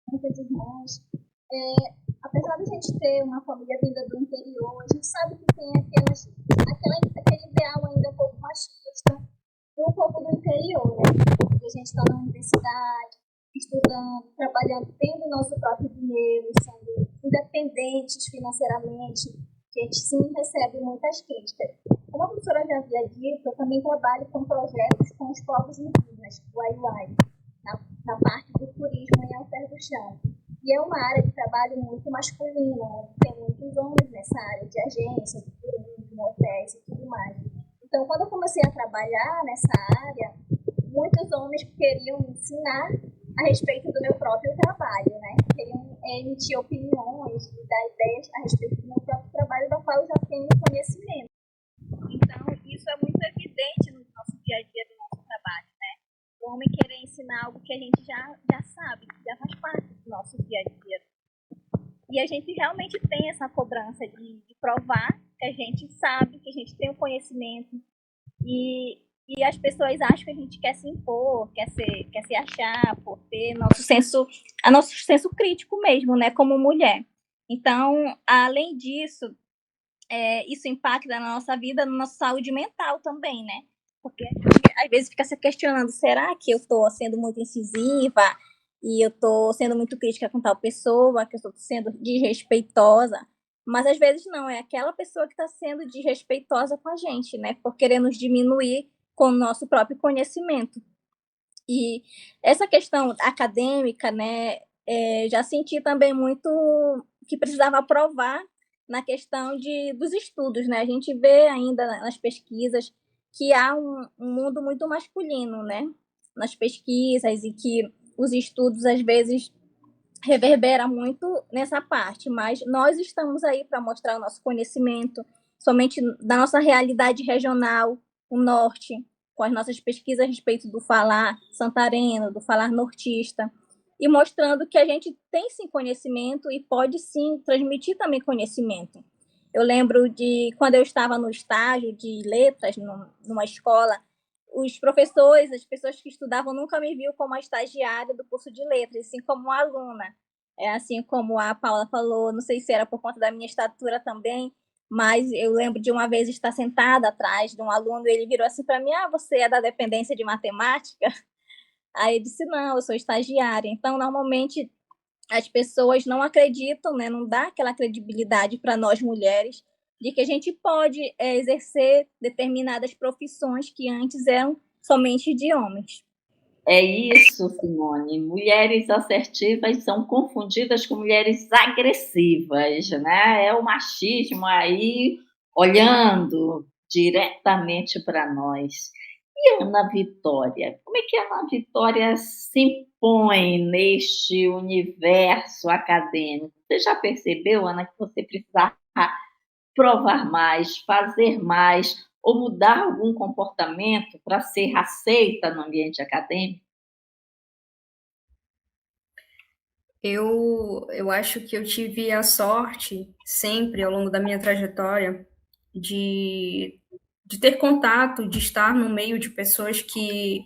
muitas irmãs, apesar de a gente ter uma família vinda do interior, a gente sabe que tem aquele ideal ainda um pouco machista, um pouco do interior, né? E a gente está na universidade, estudando, trabalhando, tendo nosso próprio dinheiro, sendo independentes financeiramente, que a gente sim recebe muitas críticas. Como a professora já havia dito, eu também trabalho com projetos com os povos indígenas, o Aiuai, na parte do turismo em Alter do Chão. E é uma área de trabalho muito masculina, né? Tem muitos homens nessa área de agência, de turismo, hotéis e tudo mais. Então, quando eu comecei a trabalhar nessa área, muitos homens queriam me ensinar a respeito do meu próprio trabalho, né? Queriam emitir opiniões e dar ideias a respeito do meu próprio trabalho, da qual eu já tenho conhecimento. Então, isso é muito evidente no nosso dia a dia do nosso trabalho, né? O homem querer ensinar algo que a gente já sabe, que já faz parte do nosso dia a dia. E a gente realmente tem essa cobrança de provar que a gente sabe, que a gente tem o conhecimento. E as pessoas acham que a gente quer se impor, quer se achar, por ter nosso senso crítico mesmo, né, como mulher. Então, além disso, isso impacta na nossa vida, na nossa saúde mental também, né? Porque a gente, às vezes, fica se questionando, será que eu estou sendo muito incisiva e eu estou sendo muito crítica com tal pessoa, que eu estou sendo desrespeitosa? Mas, às vezes, não, é aquela pessoa que está sendo desrespeitosa com a gente, né? Por querer nos diminuir com o nosso próprio conhecimento. E essa questão acadêmica, né, já senti também muito que precisava provar na questão dos estudos, né? A gente vê ainda nas pesquisas que há um mundo muito masculino, né? Nas pesquisas, e que os estudos, às vezes, reverbera muito nessa parte, mas nós estamos aí para mostrar o nosso conhecimento, somente da nossa realidade regional, o norte, com as nossas pesquisas a respeito do falar santareno, do falar nortista, e mostrando que a gente tem sim conhecimento e pode sim transmitir também conhecimento. Eu lembro de quando eu estava no estágio de letras numa escola, os professores, as pessoas que estudavam nunca me viam como a estagiária do curso de letras, sim como uma aluna. Assim como a Paula falou, não sei se era por conta da minha estatura também, mas eu lembro de uma vez estar sentada atrás de um aluno e ele virou assim para mim: você é da dependência de matemática? Aí eu disse: não, eu sou estagiária. Então, normalmente, as pessoas não acreditam, né, não dá aquela credibilidade para nós mulheres de que a gente pode exercer determinadas profissões que antes eram somente de homens. É isso, Simone. Mulheres assertivas são confundidas com mulheres agressivas, né? É o machismo aí olhando diretamente para nós. E Ana Vitória? Como é que a Ana Vitória se impõe neste universo acadêmico? Você já percebeu, Ana, que você precisa provar mais, fazer mais, ou mudar algum comportamento para ser aceita no ambiente acadêmico? Eu acho que eu tive a sorte, sempre ao longo da minha trajetória, de ter contato, de estar no meio de pessoas que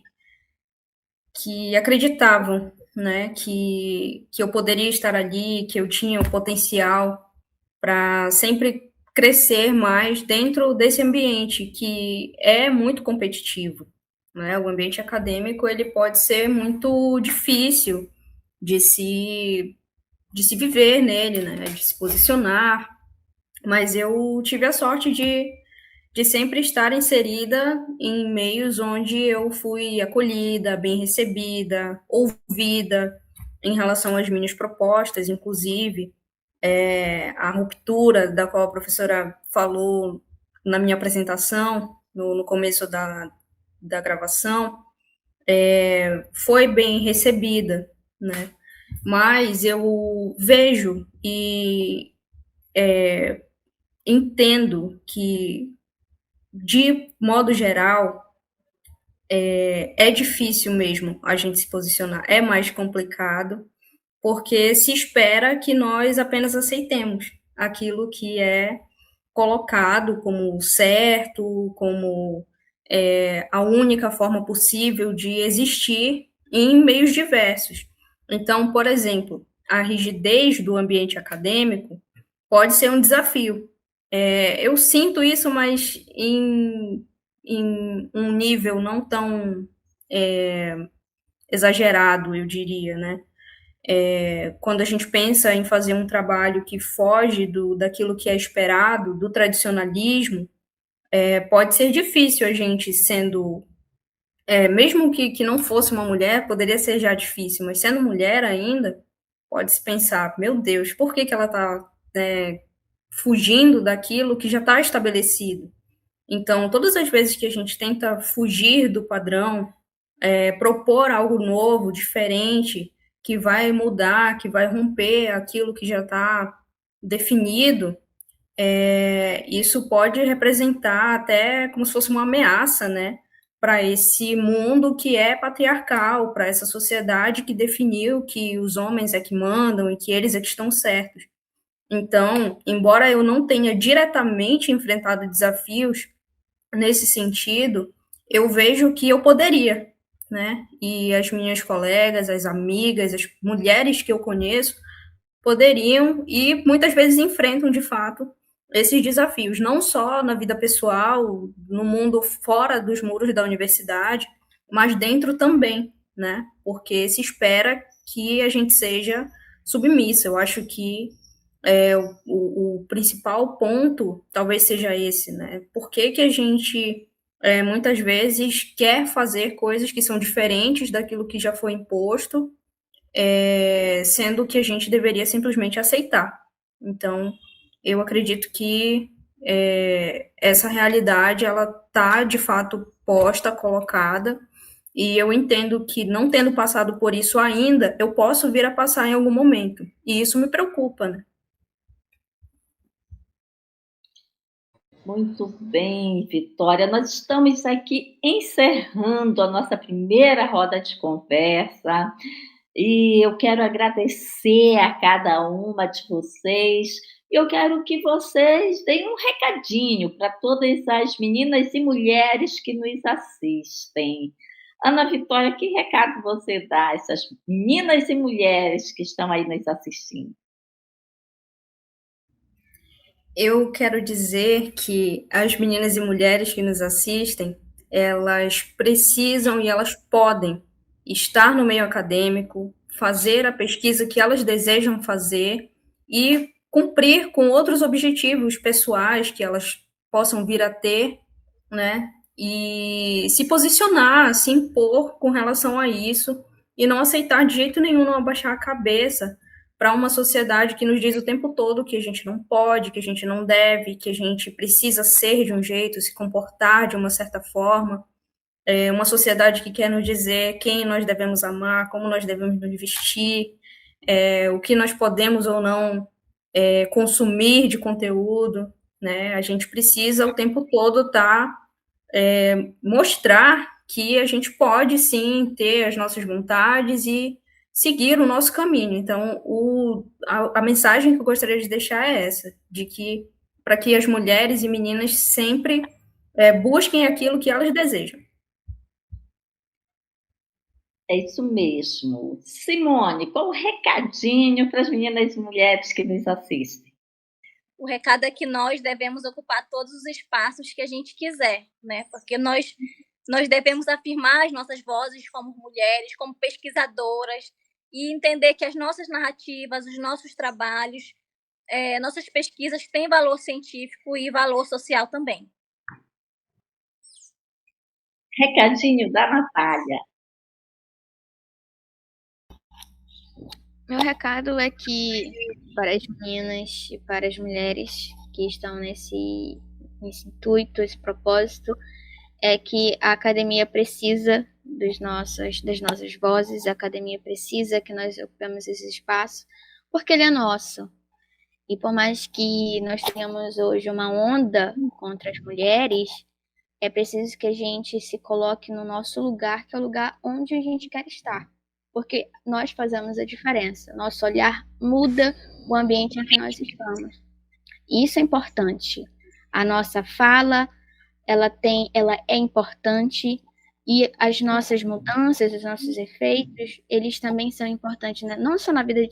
acreditavam, né, que eu poderia estar ali, que eu tinha o potencial para sempre crescer mais dentro desse ambiente que é muito competitivo, né? O ambiente acadêmico ele pode ser muito difícil de se viver nele, né? De se posicionar, mas eu tive a sorte de sempre estar inserida em meios onde eu fui acolhida, bem recebida, ouvida em relação às minhas propostas, inclusive a ruptura da qual a professora falou na minha apresentação, no começo da gravação, foi bem recebida, né? Mas eu vejo e entendo que, de modo geral, é difícil mesmo a gente se posicionar, é mais complicado, porque se espera que nós apenas aceitemos aquilo que é colocado como certo, como a única forma possível de existir em meios diversos. Então, por exemplo, a rigidez do ambiente acadêmico pode ser um desafio. Eu sinto isso, mas em um nível não tão exagerado, eu diria, né? Quando a gente pensa em fazer um trabalho que foge daquilo que é esperado, do tradicionalismo, pode ser difícil a gente sendo, mesmo que não fosse uma mulher, poderia ser já difícil, mas sendo mulher ainda, pode-se pensar, meu Deus, por que ela está fugindo daquilo que já está estabelecido? Então, todas as vezes que a gente tenta fugir do padrão, propor algo novo, diferente, que vai mudar, que vai romper aquilo que já está definido, isso pode representar até como se fosse uma ameaça, né, para esse mundo que é patriarcal, para essa sociedade que definiu que os homens é que mandam e que eles é que estão certos. Então, embora eu não tenha diretamente enfrentado desafios nesse sentido, eu vejo que eu poderia, né? E as minhas colegas, as amigas, as mulheres que eu conheço poderiam e muitas vezes enfrentam de fato esses desafios, não só na vida pessoal, no mundo fora dos muros da universidade, mas dentro também, né? Porque se espera que a gente seja submissa. Eu acho que o principal ponto talvez seja esse, né? Por que a gente muitas vezes quer fazer coisas que são diferentes daquilo que já foi imposto, sendo que a gente deveria simplesmente aceitar. Então, eu acredito que essa realidade ela está de fato posta, colocada, e eu entendo que não tendo passado por isso ainda, eu posso vir a passar em algum momento, e isso me preocupa, né? Muito bem, Vitória. Nós estamos aqui encerrando a nossa primeira roda de conversa e eu quero agradecer a cada uma de vocês. Eu quero que vocês deem um recadinho para todas as meninas e mulheres que nos assistem. Ana Vitória, que recado você dá a essas meninas e mulheres que estão aí nos assistindo? Eu quero dizer que as meninas e mulheres que nos assistem, elas precisam e elas podem estar no meio acadêmico, fazer a pesquisa que elas desejam fazer e cumprir com outros objetivos pessoais que elas possam vir a ter, né? E se posicionar, se impor com relação a isso e não aceitar de jeito nenhum, não abaixar a cabeça para uma sociedade que nos diz o tempo todo que a gente não pode, que a gente não deve, que a gente precisa ser de um jeito, se comportar de uma certa forma. É uma sociedade que quer nos dizer quem nós devemos amar, como nós devemos nos vestir, o que nós podemos ou não consumir de conteúdo, né? A gente precisa o tempo todo mostrar que a gente pode sim ter as nossas vontades e seguir o nosso caminho. Então, a mensagem que eu gostaria de deixar é essa, de que para que as mulheres e meninas sempre busquem aquilo que elas desejam. É isso mesmo. Simone, qual o recadinho para as meninas e mulheres que nos assistem? O recado é que nós devemos ocupar todos os espaços que a gente quiser, né? Porque nós devemos afirmar as nossas vozes como mulheres, como pesquisadoras, e entender que as nossas narrativas, os nossos trabalhos, nossas pesquisas têm valor científico e valor social também. Recadinho da Natália. Meu recado é que, para as meninas e para as mulheres que estão nesse intuito, esse propósito, é que a academia precisa das nossas vozes, a academia precisa que nós ocupemos esse espaço, porque ele é nosso. E por mais que nós tenhamos hoje uma onda contra as mulheres, é preciso que a gente se coloque no nosso lugar, que é o lugar onde a gente quer estar. Porque nós fazemos a diferença. Nosso olhar muda o ambiente em que nós estamos. E isso é importante. A nossa fala, ela é importante, e as nossas mudanças, os nossos efeitos, eles também são importantes, né? Não só na vida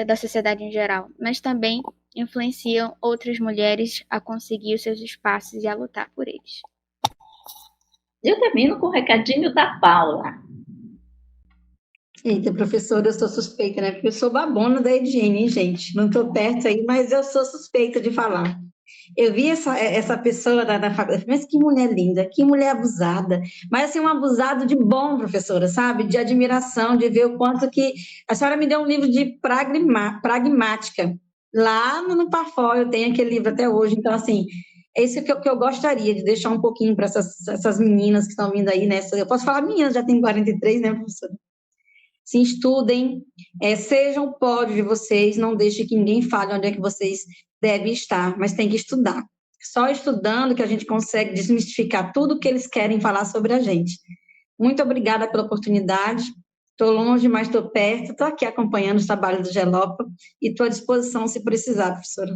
da sociedade em geral, mas também influenciam outras mulheres a conseguir os seus espaços e a lutar por eles. Eu termino com o recadinho da Paula. Eita, professora, eu sou suspeita, né? Porque eu sou babona da Ediene, hein, gente? Não estou perto aí, mas eu sou suspeita de falar. Eu vi essa pessoa da faculdade, mas que mulher linda, que mulher abusada. Mas assim, um abusado de bom, professora, sabe? De admiração, de ver o quanto que... A senhora me deu um livro de pragmática. Lá no Parfol, eu tenho aquele livro até hoje. Então, assim, é isso que eu gostaria de deixar um pouquinho para essas meninas que estão vindo aí, né? Eu posso falar meninas, já tem 43, né, professora? Se estudem, sejam o pódio de vocês, não deixe que ninguém fale onde é que vocês devem estar, mas tem que estudar. Só estudando que a gente consegue desmistificar tudo que eles querem falar sobre a gente. Muito obrigada pela oportunidade. Estou longe, mas estou perto. Estou aqui acompanhando os trabalhos do GELOPA e estou à disposição se precisar, professora.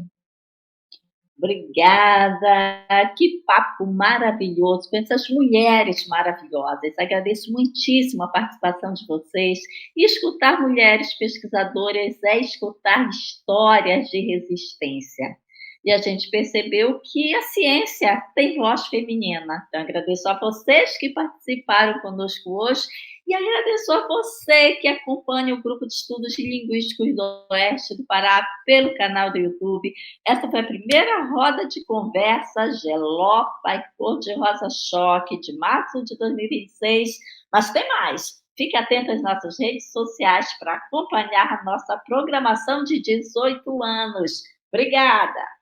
Obrigada, que papo maravilhoso com essas mulheres maravilhosas. Agradeço muitíssimo a participação de vocês. E escutar mulheres pesquisadoras é escutar histórias de resistência. E a gente percebeu que a ciência tem voz feminina. Então, agradeço a vocês que participaram conosco hoje e agradeço a você que acompanha o Grupo de Estudos Linguísticos do Oeste do Pará pelo canal do YouTube. Essa foi a primeira roda de conversa GELOPA e Cor-de-Rosa Choque de março de 2026. Mas tem mais. Fique atento às nossas redes sociais para acompanhar a nossa programação de 18 anos. Obrigada!